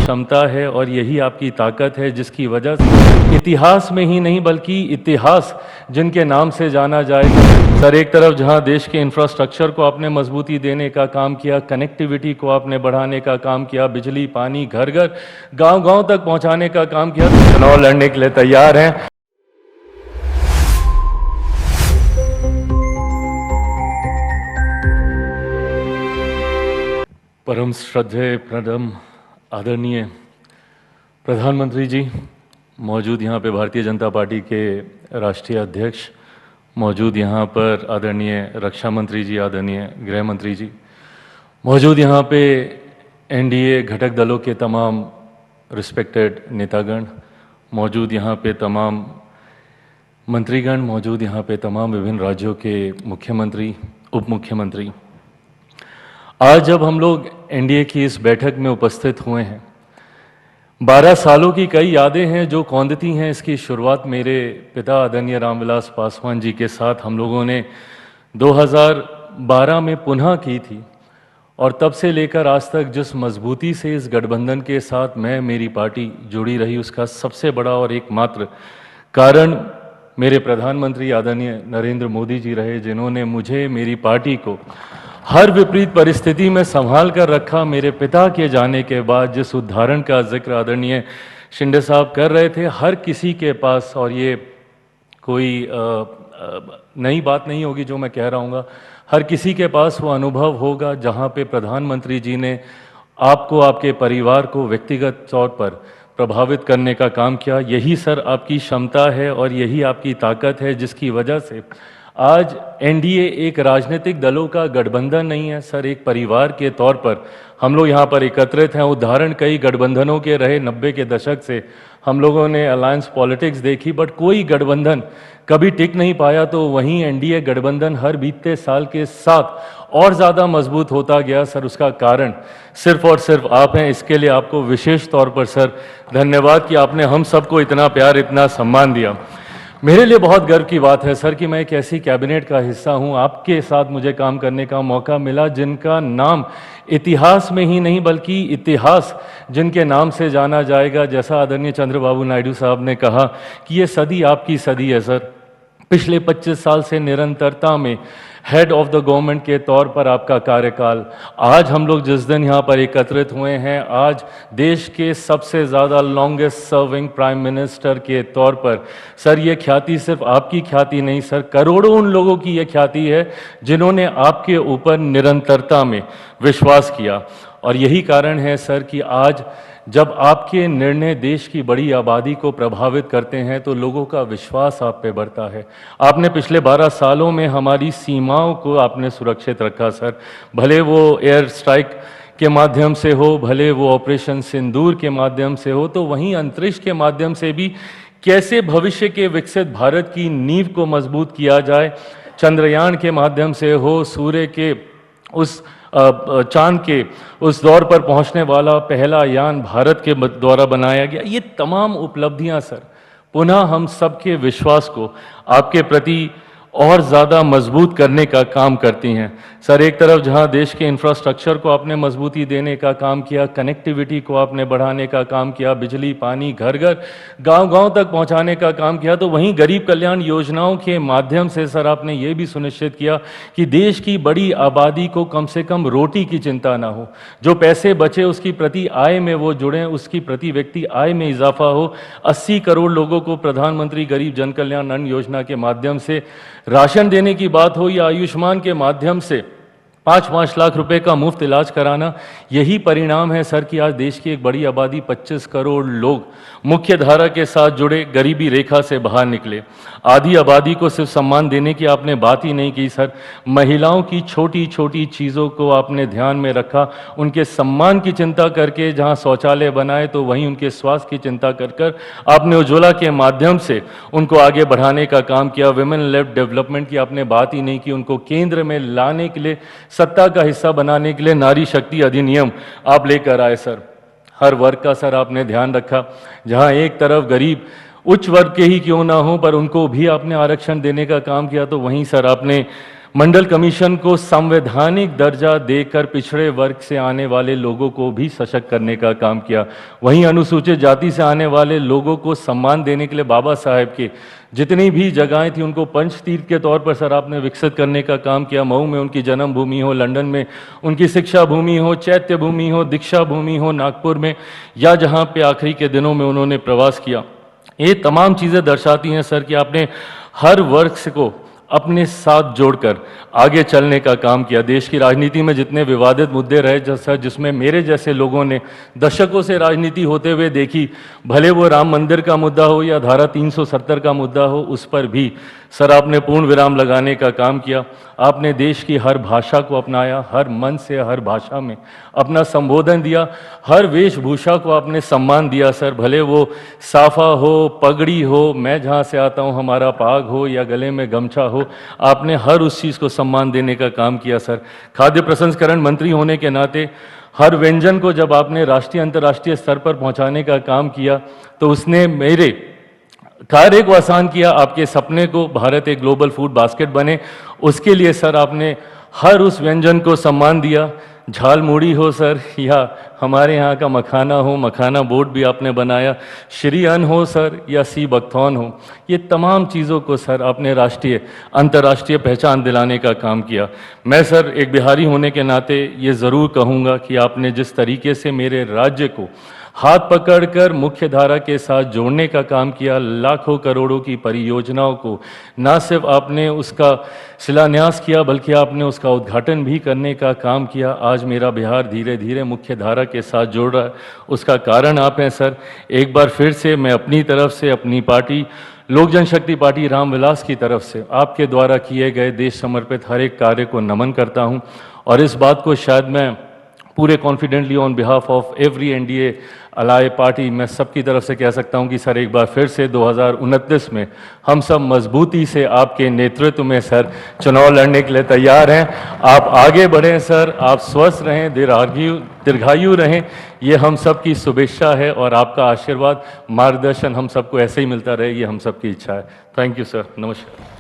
क्षमता है और यही आपकी ताकत है जिसकी वजह से इतिहास में ही नहीं बल्कि इतिहास जिनके नाम से जाना जाएगा। सर, एक तरफ जहां देश के इंफ्रास्ट्रक्चर को आपने मजबूती देने का काम किया, कनेक्टिविटी को आपने बढ़ाने का काम किया, बिजली पानी घर घर गांव गांव तक पहुंचाने का काम किया, चुनाव लड़ने के लिए तैयार हैं। परम श्रद्धेय प्रणम आदरणीय प्रधानमंत्री जी, मौजूद यहाँ पे भारतीय जनता पार्टी के राष्ट्रीय अध्यक्ष, मौजूद यहाँ पर आदरणीय रक्षा मंत्री जी, आदरणीय गृह मंत्री जी, मौजूद यहाँ पे एनडीए घटक दलों के तमाम रिस्पेक्टेड नेतागण, मौजूद यहाँ पे तमाम मंत्रीगण, मौजूद यहाँ पे तमाम विभिन्न राज्यों के मुख्यमंत्री, उप मुख्यमंत्री, आज जब हम लोग एनडीए की इस बैठक में उपस्थित हुए हैं, 12 सालों की कई यादें हैं जो कौंधती हैं। इसकी शुरुआत मेरे पिता आदरणीय रामविलास पासवान जी के साथ हम लोगों ने 2012 में पुनः की थी और तब से लेकर आज तक जिस मजबूती से इस गठबंधन के साथ मेरी पार्टी जुड़ी रही, उसका सबसे बड़ा और एकमात्र कारण मेरे प्रधानमंत्री आदरणीय नरेंद्र मोदी जी रहे, जिन्होंने मुझे, मेरी पार्टी को हर विपरीत परिस्थिति में संभाल कर रखा। मेरे पिता के जाने के बाद जिस उदाहरण का जिक्र आदरणीय शिंदे साहब कर रहे थे, हर किसी के पास, और ये कोई नई बात नहीं होगी जो मैं कह रहा हूँ, हर किसी के पास वो अनुभव होगा जहाँ पे प्रधानमंत्री जी ने आपको, आपके परिवार को व्यक्तिगत तौर पर प्रभावित करने का काम किया। यही सर आपकी क्षमता है और यही आपकी ताकत है जिसकी वजह से आज एनडीए एक राजनीतिक दलों का गठबंधन नहीं है सर, एक परिवार के तौर पर हम लोग यहाँ पर एकत्रित हैं। उदाहरण कई गठबंधनों के रहे, 90 के दशक से हम लोगों ने अलायंस पॉलिटिक्स देखी, बट कोई गठबंधन कभी टिक नहीं पाया। तो वहीं एनडीए गठबंधन हर बीतते साल के साथ और ज़्यादा मजबूत होता गया सर। उसका कारण सिर्फ और सिर्फ आप हैं। इसके लिए आपको विशेष तौर पर सर धन्यवाद कि आपने हम सबको इतना प्यार, इतना सम्मान दिया। मेरे लिए बहुत गर्व की बात है सर कि मैं एक ऐसी कैबिनेट का हिस्सा हूं, आपके साथ मुझे काम करने का मौका मिला जिनका नाम इतिहास में ही नहीं बल्कि इतिहास जिनके नाम से जाना जाएगा। जैसा आदरणीय चंद्रबाबू नायडू साहब ने कहा कि ये सदी आपकी सदी है सर। पिछले 25 साल से निरंतरता में हेड ऑफ द गवर्नमेंट के तौर पर आपका कार्यकाल, आज हम लोग जिस दिन यहाँ पर एकत्रित हुए हैं, आज देश के सबसे ज़्यादा लॉन्गेस्ट सर्विंग प्राइम मिनिस्टर के तौर पर सर, ये ख्याति सिर्फ आपकी ख्याति नहीं सर, करोड़ों उन लोगों की ये ख्याति है जिन्होंने आपके ऊपर निरंतरता में विश्वास किया। और यही कारण है सर कि आज जब आपके निर्णय देश की बड़ी आबादी को प्रभावित करते हैं तो लोगों का विश्वास आप पे बढ़ता है। आपने पिछले 12 सालों में हमारी सीमाओं को आपने सुरक्षित रखा सर, भले वो एयर स्ट्राइक के माध्यम से हो, भले वो ऑपरेशन सिंदूर के माध्यम से हो, तो वहीं अंतरिक्ष के माध्यम से भी कैसे भविष्य के विकसित भारत की नींव को मजबूत किया जाए, चंद्रयान के माध्यम से हो, सूर्य के उस चांद के उस दौर पर पहुंचने वाला पहला यान भारत के द्वारा बनाया गया। ये तमाम उपलब्धियां सर पुनः हम सबके विश्वास को आपके प्रति और ज़्यादा मजबूत करने का काम करती हैं सर। एक तरफ जहां देश के इंफ्रास्ट्रक्चर को आपने मजबूती देने का काम किया, कनेक्टिविटी को आपने बढ़ाने का काम किया, बिजली पानी घर घर गांव गांव तक पहुंचाने का काम किया, तो वहीं गरीब कल्याण योजनाओं के माध्यम से सर आपने ये भी सुनिश्चित किया कि देश की बड़ी आबादी को कम से कम रोटी की चिंता ना हो। जो पैसे बचे उसकी प्रति आय में वो जुड़ें, उसकी प्रति व्यक्ति आय में इजाफा हो। 80 करोड़ लोगों को प्रधानमंत्री गरीब जन कल्याण अन्न योजना के माध्यम से राशन देने की बात हो या आयुष्मान के माध्यम से 5-5 लाख रुपए का मुफ्त इलाज कराना, यही परिणाम है सर कि आज देश की एक बड़ी आबादी 25 करोड़ लोग मुख्य धारा के साथ जुड़े, गरीबी रेखा से बाहर निकले। आधी आबादी को सिर्फ सम्मान देने की आपने बात ही नहीं की सर, महिलाओं की छोटी छोटी चीज़ों को आपने ध्यान में रखा, उनके सम्मान की चिंता करके जहां शौचालय बनाए तो वहीं उनके स्वास्थ्य की चिंता कर कर आपने उज्ज्वला के माध्यम से उनको आगे बढ़ाने का काम किया। विमेन लेड डेवलपमेंट की आपने बात ही नहीं की, उनको केंद्र में लाने के लिए, सत्ता का हिस्सा बनाने के लिए नारी शक्ति अधिनियम आप लेकर आए सर। हर वर्ग का सर आपने ध्यान रखा, जहां एक तरफ गरीब उच्च वर्ग के ही क्यों ना हो पर उनको भी आपने आरक्षण देने का काम किया, तो वहीं सर आपने मंडल कमीशन को संवैधानिक दर्जा देकर पिछड़े वर्ग से आने वाले लोगों को भी सशक्त करने का काम किया। वहीं अनुसूचित जाति से आने वाले लोगों को सम्मान देने के लिए बाबा साहेब के जितनी भी जगहें थी उनको पंचतीर्थ के तौर पर सर आपने विकसित करने का काम किया। मऊ में उनकी जन्म भूमि हो, लंदन में उनकी शिक्षा भूमि हो, चैत्य भूमि हो, दीक्षा भूमि हो नागपुर में, या जहाँ पे आखिरी के दिनों में उन्होंने प्रवास किया। ये तमाम चीज़ें दर्शाती हैं सर कि आपने हर वर्ग को अपने साथ जोड़कर आगे चलने का काम किया। देश की राजनीति में जितने विवादित मुद्दे रहे सर, जिसमें मेरे जैसे लोगों ने दशकों से राजनीति होते हुए देखी, भले वो राम मंदिर का मुद्दा हो या धारा 370 का मुद्दा हो, उस पर भी सर आपने पूर्ण विराम लगाने का काम किया। आपने देश की हर भाषा को अपनाया, हर मन से हर भाषा में अपना संबोधन दिया, हर वेशभूषा को आपने सम्मान दिया सर, भले वो साफा हो, पगड़ी हो, मैं जहाँ से आता हूँ हमारा पाग हो, या गले में गमछा हो, आपने हर उस चीज़ को सम्मान देने का काम किया सर। खाद्य प्रसंस्करण मंत्री होने के नाते हर व्यंजन को जब आपने राष्ट्रीय अंतर्राष्ट्रीय स्तर पर पहुंचाने का काम किया तो उसने मेरे कार्य को आसान किया। आपके सपने को भारत एक ग्लोबल फूड बास्केट बने, उसके लिए सर आपने हर उस व्यंजन को सम्मान दिया। झाल मूढ़ी हो सर, या हमारे यहाँ का मखाना हो, मखाना बोर्ड भी आपने बनाया, श्री अन्न हो सर, या सी बकथॉर्न हो, ये तमाम चीज़ों को सर आपने राष्ट्रीय अंतर्राष्ट्रीय पहचान दिलाने का काम किया। मैं सर एक बिहारी होने के नाते ये ज़रूर कहूँगा कि आपने जिस तरीके से मेरे राज्य को हाथ पकड़कर मुख्य धारा के साथ जोड़ने का काम किया, लाखों करोड़ों की परियोजनाओं को न सिर्फ आपने उसका शिलान्यास किया बल्कि आपने उसका उद्घाटन भी करने का काम किया। आज मेरा बिहार धीरे धीरे मुख्य धारा के साथ जोड़ रहा है, उसका कारण आप हैं सर। एक बार फिर से मैं अपनी तरफ से, अपनी पार्टी लोक जनशक्ति पार्टी रामविलास की तरफ से आपके द्वारा किए गए देश समर्पित हर एक कार्य को नमन करता हूं, और इस बात को शायद मैं पूरे confidently on behalf of every NDA ally party मैं सबकी तरफ से कह सकता हूं कि सर एक बार फिर से 2029 में हम सब मजबूती से आपके नेतृत्व में सर चुनाव लड़ने के लिए तैयार हैं। आप आगे बढ़ें सर, आप स्वस्थ रहें, दीर्घायु रहें, ये हम सब की शुभेच्छा है, और आपका आशीर्वाद मार्गदर्शन हम सबको ऐसे ही मिलता रहे, ये हम सब की इच्छा है। थैंक यू सर, नमस्कार।